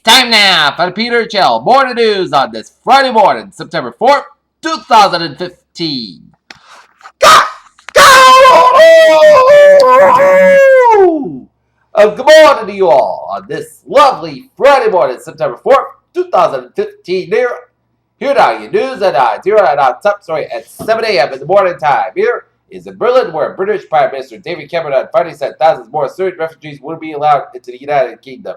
Time now for the Peter Chill morning news on this Friday morning, September 4th, 2015. Good morning to you all on this lovely Friday morning, September 4th, 2015. Here now, your news and here on our top story at 7 a.m. in the morning time. Here is in Berlin, where British Prime Minister David Cameron on Friday said thousands more Syrian refugees would be allowed into the United Kingdom.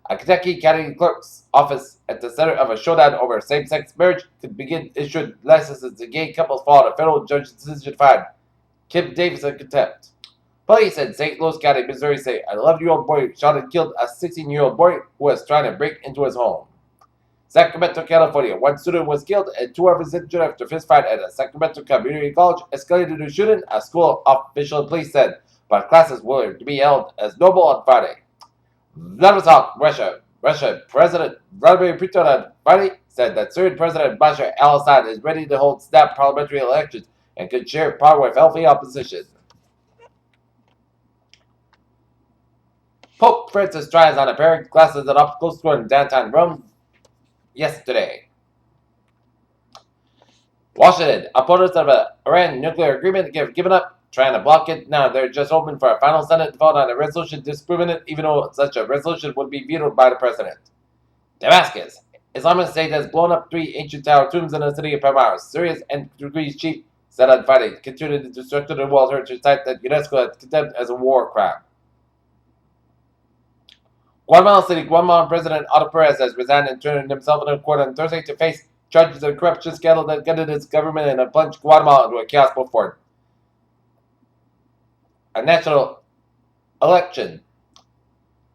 A Kentucky County Clerk's office at the center of a showdown over same-sex marriage could begin issuing licenses to gay couples following a federal judge's decision to find Kim Davis in contempt. Police in St. Louis County, Missouri say an 11-year-old boy shot and killed a 16-year-old boy who was trying to break into his home. Sacramento, California. One student was killed and two others injured after a fistfight at a Sacramento community college escalated to a shooting, a school official and police said, but classes were to be held as normal on Friday. Vladivostok, Russia. Russia President Vladimir Putin on Friday said that Syrian President Bashar al-Assad is ready to hold snap parliamentary elections and could share power with healthy opposition. Pope Francis tries on a pair of glasses at optical store in downtown Rome yesterday. Washington, opponents of an Iran nuclear agreement have given up trying to block it. Now they're just hoping for a final Senate vote on a resolution disproving it, even though such a resolution would be vetoed by the president. Damascus. Islamic State has blown up 3 ancient tower tombs in the city of Palmyra. Syria's Anti-Greece chief said on Friday, continued the destruction of the World Heritage Site that UNESCO has condemned as a war crime. Guatemala City, Guatemalan President Otto Perez has resigned and turned himself into court on Thursday to face charges of corruption scandal that gutted his government and plunged Guatemala into a chaos before a national election.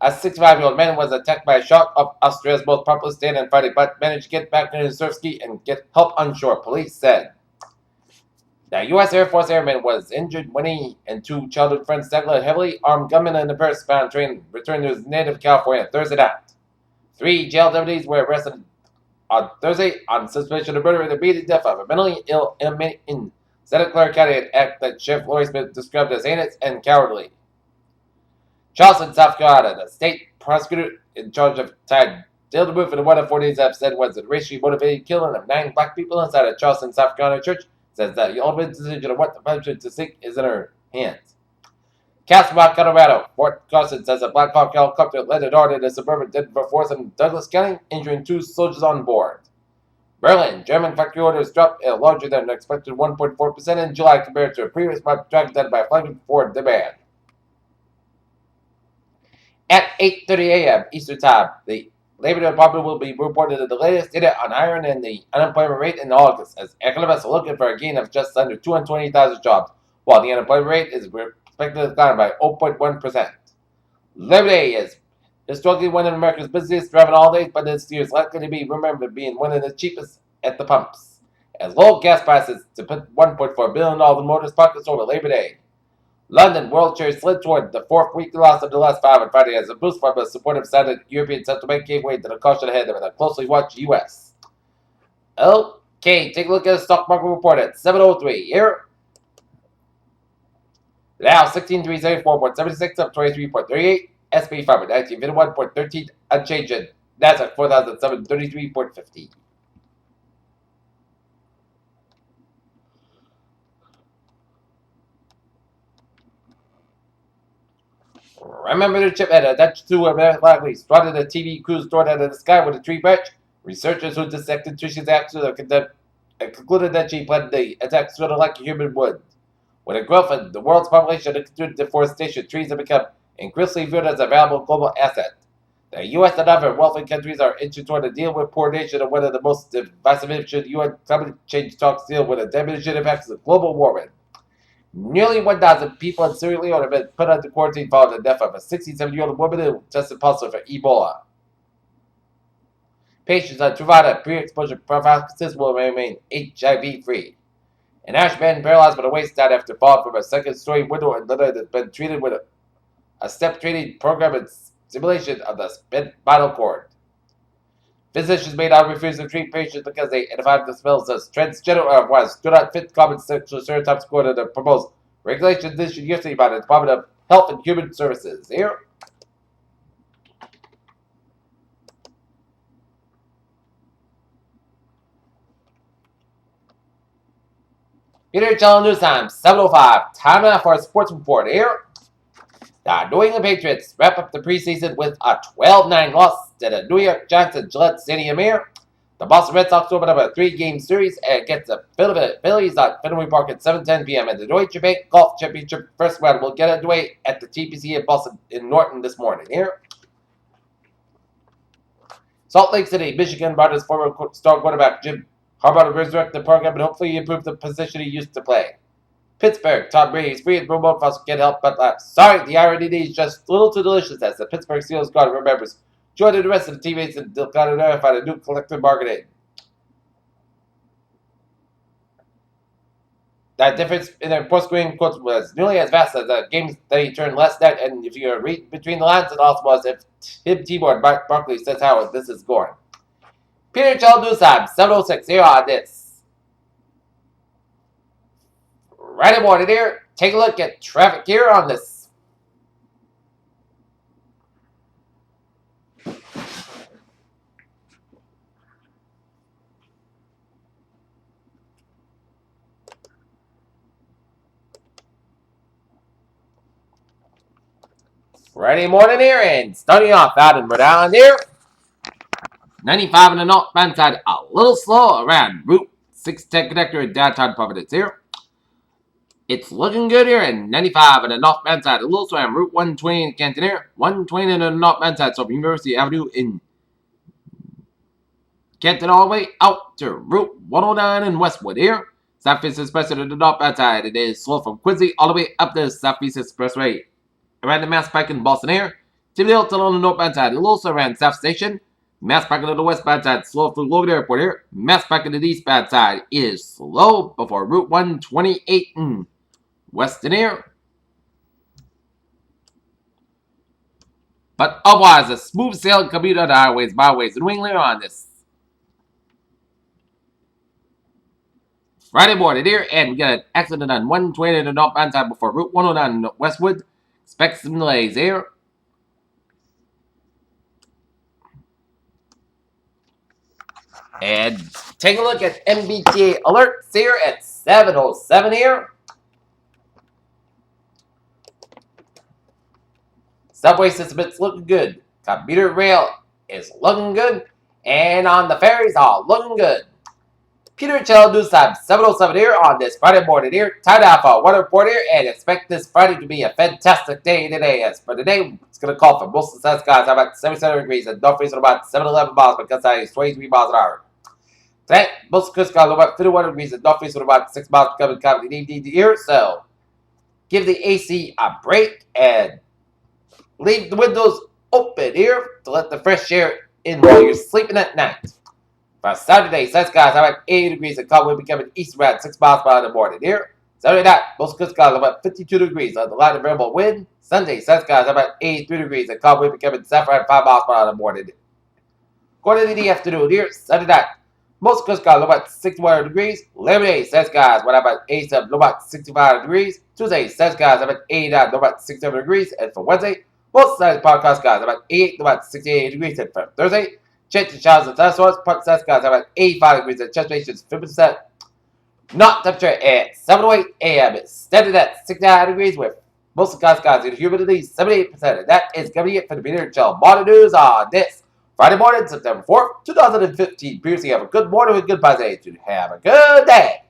A 65-year-old man was attacked by a shark off Austria's most populous state on Friday, but managed to get back to his surf ski and get help on shore, police said. The U.S. Air Force airman was injured when he and 2 childhood friends tackled a heavily armed gunman in the Paris-bound train returned to his native California Thursday night. 3 jail deputies were arrested on Thursday on suspicion of murder and the beating death of a mentally ill inmate in Santa Clara County, an act that Sheriff Lori Smith described as heinous and cowardly. Charleston, South Carolina, the state prosecutor in charge of tied Dale DeBoof and the 1 of 4 days have said was a racially motivated killing of 9 black people inside a Charleston, South Carolina church, says that the ultimate decision of what the punishment to seek is in her hands. Castle Rock, Colorado. Fort Carson says a Black Hawk helicopter landed hard in a suburban Denver force in Douglas County, injuring 2 soldiers on board. Berlin. German factory orders dropped a larger than expected 1.4% in July compared to a previous month, dragged down by flagging forward demand. At 8:30 a.m. Eastern Time, the Labor Department will be reporting the latest data on hiring and the unemployment rate in August, as economists are looking for a gain of just under 220,000 jobs, while the unemployment rate is expected to decline by 0.1%. Labor Day is historically one of America's busiest travel holidays, but this year is likely to be remembered being one of the cheapest at the pumps, as low gas prices to put $1.4 billion in motors' pockets over Labor Day. London World Share slid toward the 4th weekly loss of the last 5 on Friday as a boost from a supportive sided European central bank gave way to the caution ahead of a closely watched U.S. Okay, take a look at the stock market report at 7:03 here. Dow 16,374.76 up 23.38. S&P 500 1951.13 unchanged. And Nasdaq 4,733.50. Remember the chip had attached to a likely spotted a TV crew stored out of the sky with a tree branch. Researchers who dissected Trish's actions concluded that she planned the attack sort of like a human would. With the growth of the world's population and continued deforestation, trees have become increasingly viewed as a valuable global asset. The U.S. and other wealthy countries are inching toward a deal with poor nation of one of the most divisive issues UN climate change talks deal with the diminishing impacts of global warming. Nearly 1,000 people in Sierra Leone have been put under quarantine following the death of a 67-year-old woman who tested positive for Ebola. Patients on Truvada pre-exposure prophylaxis will remain HIV-free. An Irish man paralyzed with a waist died after falling from a second-story window in London has been treated with a step-training program and stimulation of the spinal cord. Physicians may now refuse to treat patients because they identify themselves as transgender or otherwise do not fit common sexual stereotypes according to the proposed regulations issued yesterday by the Department of Health and Human Services. Here. Peter Channel News Time, 7:05. Time now for a sports report here. The New England Patriots wrap up the preseason with a 12-9 loss to the New York Giants at Gillette Stadium here. The Boston Red Sox open up a 3-game series against the Phillies at Fenway Park at 7:10 p.m. And the Deutsche Bank Golf Championship first round will get underway at the TPC in Boston in Norton this morning here. Salt Lake City, Michigan brought his former star quarterback Jim Harbaugh to resurrect the program and hopefully improve the position he used to play. Pittsburgh, Tom Brady is free and Bromo Foster can't help but laugh. Sorry, the irony is just a little too delicious as the Pittsburgh Steelers guard remembers joining the rest of the teammates and they'll kind of verify a new collective bargaining. That difference in their post-game quotes was nearly as vast as the games that he turned last night, and if you read between the lines, it also was if Tim Tebow and Mike Barkley says how this is going. Peter Channel News Time, 7:06 here on this Friday morning here. Take a look at traffic here on this Friday morning here, and starting off out in Rhode Island here. 95 in the northbound side, a little slow around Route 610 connector in downtown Providence here. It's looking good here, and 95 in the northbound side, a little slow around Route 120 in Canton here. 120 in the northbound side, so from University Avenue in Canton all the way out to Route 109 in Westwood here. Southeast Expressway to the northbound side, it is slow from Quincy all the way up to Southeast Expressway. Around the Mass Pike in Boston here. Tivoli Hilton on the northbound side, a little slow around South Station. Mass Pike on the westbound side, slow through Logan Airport here. Mass Pike on the eastbound side is slow before Route 128 in Weston here. But otherwise, a smooth sailing commuter on the highways, byways, and New England on this Friday morning here, and we got an accident on 120 in the northbound side before Route 109 in Westwood. Expect some delays here. And take a look at MBTA alerts here at 7:07 here. Subway system is looking good. Commuter rail is looking good. And on the ferries are looking good. Peter Channel News Time, 7:07 here on this Friday morning here. Time now for a weather report here, and expect this Friday to be a fantastic day today. As for today, it's going to call for most of the sun skies about 77 degrees and northeast at about 7-11 miles, because that is 23 miles an hour. Tonight, most of the coast skies are about 51 degrees and northeast at about 6 miles coming in the evening here. So, give the AC a break and leave the windows open here to let the fresh air in while you're sleeping at night. For Saturday, sun skies are about 80 degrees and cold wind becoming east around 6 miles per hour in the morning here. Saturday night, most coast skies are about 52 degrees on the line of variable wind. Sunday, sun skies are about 83 degrees and cold wind becoming south around 5 miles per hour in the morning. According to the afternoon here, Sunday night, most coast skies are about 61 degrees. Labor Day, sun skies are about 87, about 65 degrees. Tuesday, sun skies are about 89, about 67 degrees. And for Wednesday, most sunny podcast skies are about 88, about 68 degrees. And for Thursday, chance of showers and thunderstorms, part sun skies are about 85 degrees and chance ratio is 50%. Not temperature at 7:08 a.m. It's standing at 69 degrees with most of the skies and humidity 78%. And that is going to be it for the Peter Channel Morning News on this Friday morning, September 4th, 2015. Previously, have a good morning with good positivity. Have a good day.